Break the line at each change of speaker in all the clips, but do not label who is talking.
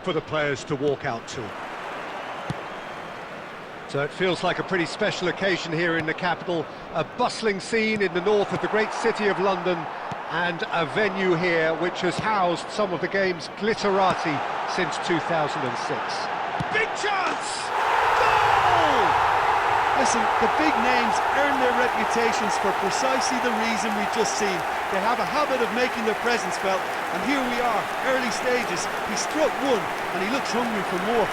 for the players to walk out to. So it feels like a pretty special occasion here in the capital, a bustling scene in the north of the great city of London, and a venue here which has housed some of the game's glitterati since 2006. Big chance! Goal!
Listen, the big names earn their reputations for precisely the reason we've just seen. They have a habit of making their presence felt, and here we are, early stages. He struck one, and he looks hungry for more.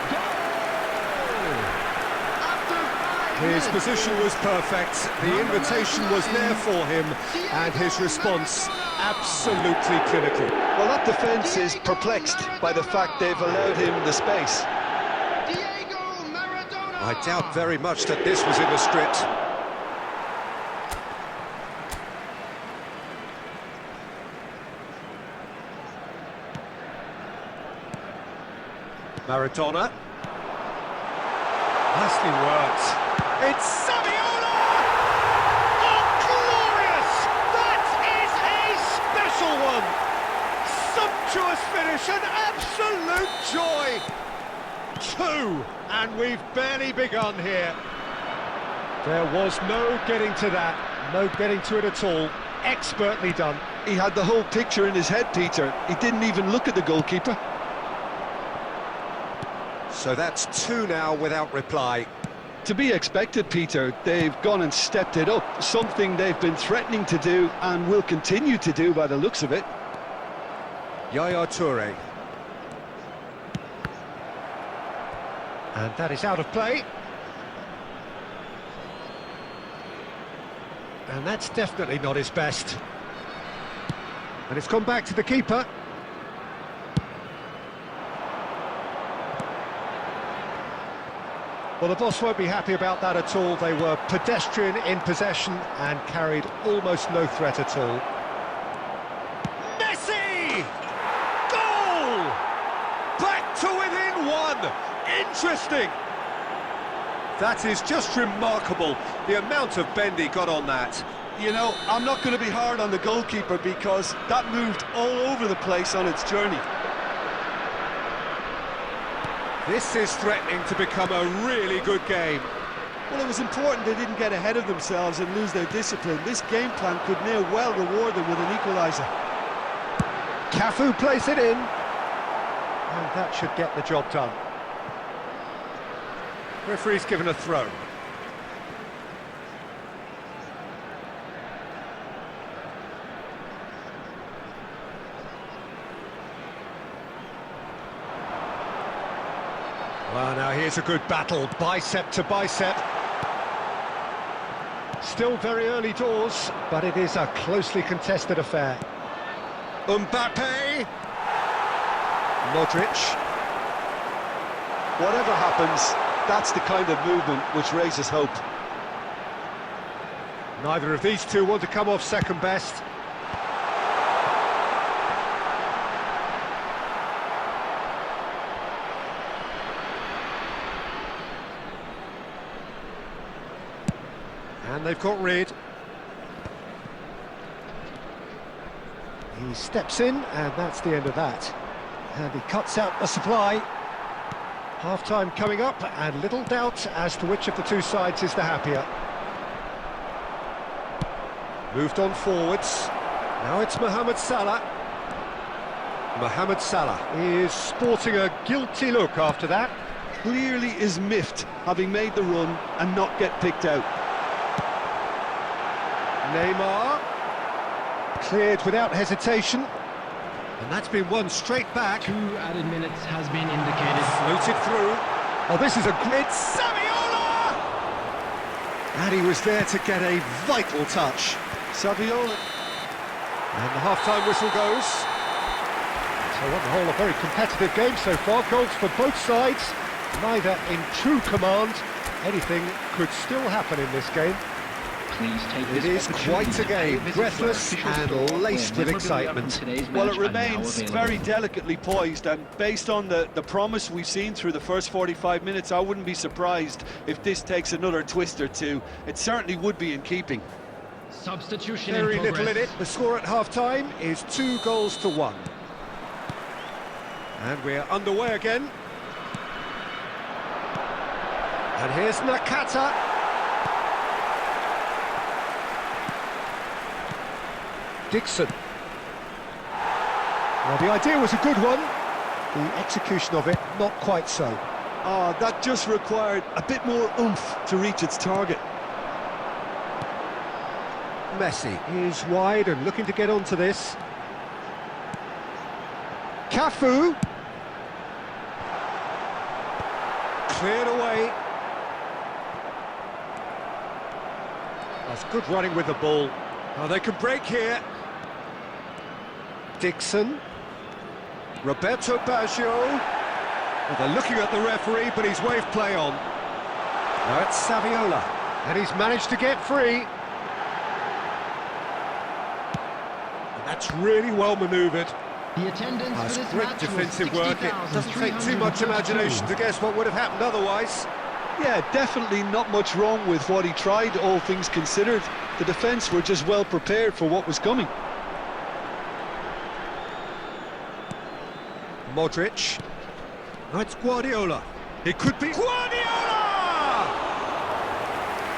His position was perfect, the invitation was there for him, and his response absolutely clinical.
Well, that defence is perplexed by the fact they've allowed him the space.
I doubt very much that this was in the script. Maradona. Nicely worked. It's Saviola! Oh, glorious! That is a special one! Sumptuous finish, an absolute joy! 2, and we've barely begun here. There was no getting to that, no getting to it at all. Expertly done.
He had the whole picture in his head, Peter. He didn't even look at the goalkeeper.
So that's 2 now without reply.
To be expected, Peter. They've gone and stepped it up, something they've been threatening to do and will continue to do by the looks of it.
Yaya Toure. And that is out of play. And that's definitely not his best. And it's gone back to the keeper. Well, the boss won't be happy about that at all. They were pedestrian in possession and carried almost no threat at all. Messi! Goal! Back to within 1! Interesting! That is just remarkable, the amount of bend he got on that.
You know, I'm not going to be hard on the goalkeeper because that moved all over the place on its journey.
This is threatening to become a really good game.
Well, it was important they didn't get ahead of themselves and lose their discipline. This game plan could near well reward them with an equaliser.
Cafu plays it in. And that should get the job done. Referee's given a throw. Well, now here's a good battle, bicep to bicep. Still very early doors, but it is a closely contested affair. Mbappe! Modric.
Whatever happens, that's the kind of movement which raises hope.
Neither of these two want to come off second best. And they've got rid. He steps in, and that's the end of that. And he cuts out the supply. Half-time coming up, and little doubt as to which of the two sides is the happier. Moved on forwards. Now it's Mohamed Salah. Mohamed Salah is sporting a guilty look after that.
Clearly is miffed, having made the run and not get picked out.
Neymar. Cleared without hesitation. And that's been won straight back.
2 added minutes has been indicated.
Floated through. Oh, this is a great Saviola! And he was there to get a vital touch.
Saviola.
And the half-time whistle goes. So on the whole, a very competitive game so far. Goals for both sides, neither in true command. Anything could still happen in this game. It is quite a game, breathless and laced with excitement.
Well, it remains very delicately poised, and based on the promise we've seen through the first 45 minutes, I wouldn't be surprised if this takes another twist or two. It certainly would be in keeping.
Substitution
Very
in
little in it. The score at half-time is 2-1. And we're underway again. And here's Nakata. Dixon. Well, the idea was a good one. The execution of it, not quite so.
Ah, that just required a bit more oomph to reach its target.
Messi is wide and looking to get onto this. Cafu. Cleared away. That's good running with the ball. Oh, they can break here. Dixon. Roberto Baggio. Well, they're looking at the referee, but he's waved play on. Now it's Saviola. And he's managed to get free. And that's really well manoeuvred.
The attendance for
That's
this
great
match
defensive
was
work. It doesn't take too much
60,332.
imagination to guess what would have happened otherwise.
Yeah, definitely not much wrong with what he tried, all things considered. The defence were just well prepared for what was coming.
Modric. Now it's Guardiola. It could be Guardiola!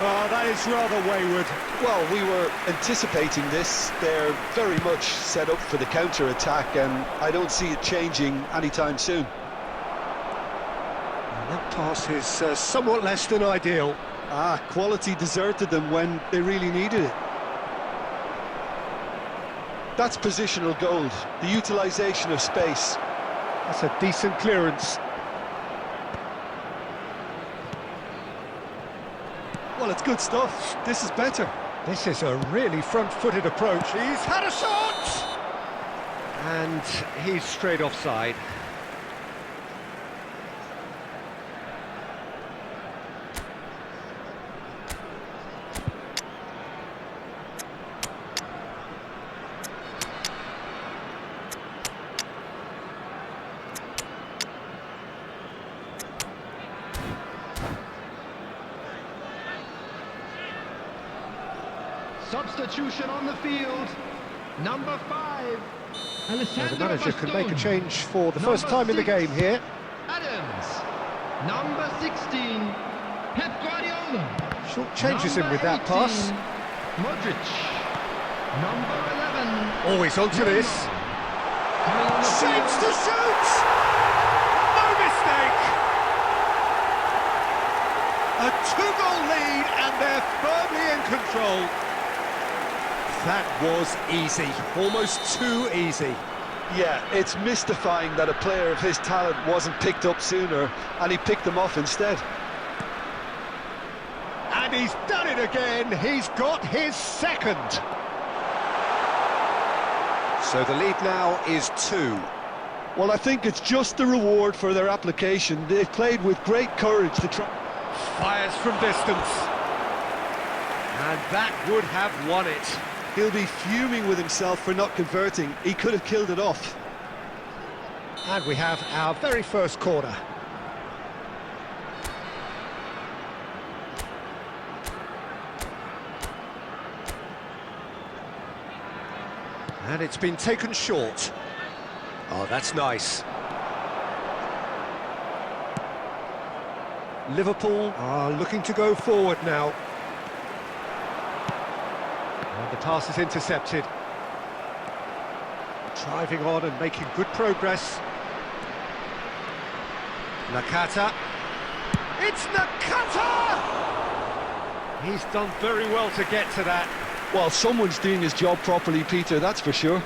Oh, that is rather wayward.
Well, we were anticipating this. They're very much set up for the counter-attack, and I don't see it changing anytime soon.
And that pass is somewhat less than ideal.
Ah, quality deserted them when they really needed it. That's positional gold, the utilisation of space.
That's a decent clearance.
Well, it's good stuff. This is better.
This is a really front-footed approach. He's had a shot! And he's straight offside.
Substitution on the field. Number 5.
Now
Alessandro
the manager can make a
Bastoni.
change for the first
Number
time in the
6,
game here.
Adams. Number 16. Pep Guardiola.
Short changes him
Number
with that
18,
pass.
Modric. Number 11.
Always onto this.
Coming on the
Shapes to
field.
shoot! No mistake! A 2-goal lead and they're firmly in control. That was easy, almost too easy.
Yeah, it's mystifying that a player of his talent wasn't picked up sooner, and he picked them off instead.
And he's done it again, he's got his second. So the lead now is 2.
Well, I think it's just the reward for their application. They've played with great courage to try.
Fires from distance. And that would have won it.
He'll be fuming with himself for not converting. He could have killed it off.
And we have our very first corner. And it's been taken short. Oh, that's nice. Liverpool are looking to go forward now. And the pass is intercepted. Driving on and making good progress. Nakata. It's Nakata! He's done very well to get to that.
Well, someone's doing his job properly, Peter, that's for sure.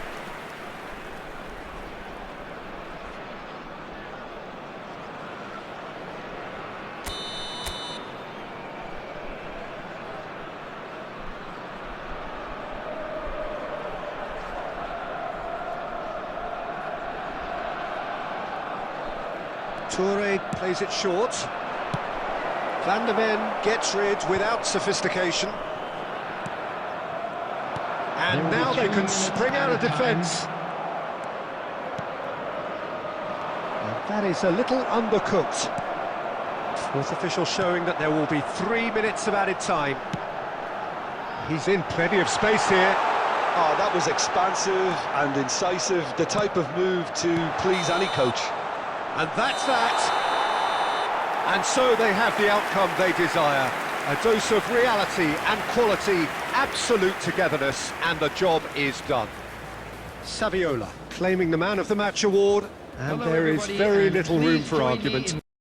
Toure plays it short. Van der Ven gets rid without sophistication. And
There will
now
be
they
2
can
minutes
spring out of
added time.
defence. And that is a little undercooked. Fourth official showing that there will be 3 minutes of added time. He's in plenty of space here.
Oh, that was expansive and incisive, the type of move to please any coach.
And that's that. And so they have the outcome they desire. A dose of reality and quality, absolute togetherness, and the job is done. Saviola claiming the Man of the Match award, and
Hello,
there is
everybody,
very
and
little room
please
for
join me
argument.
in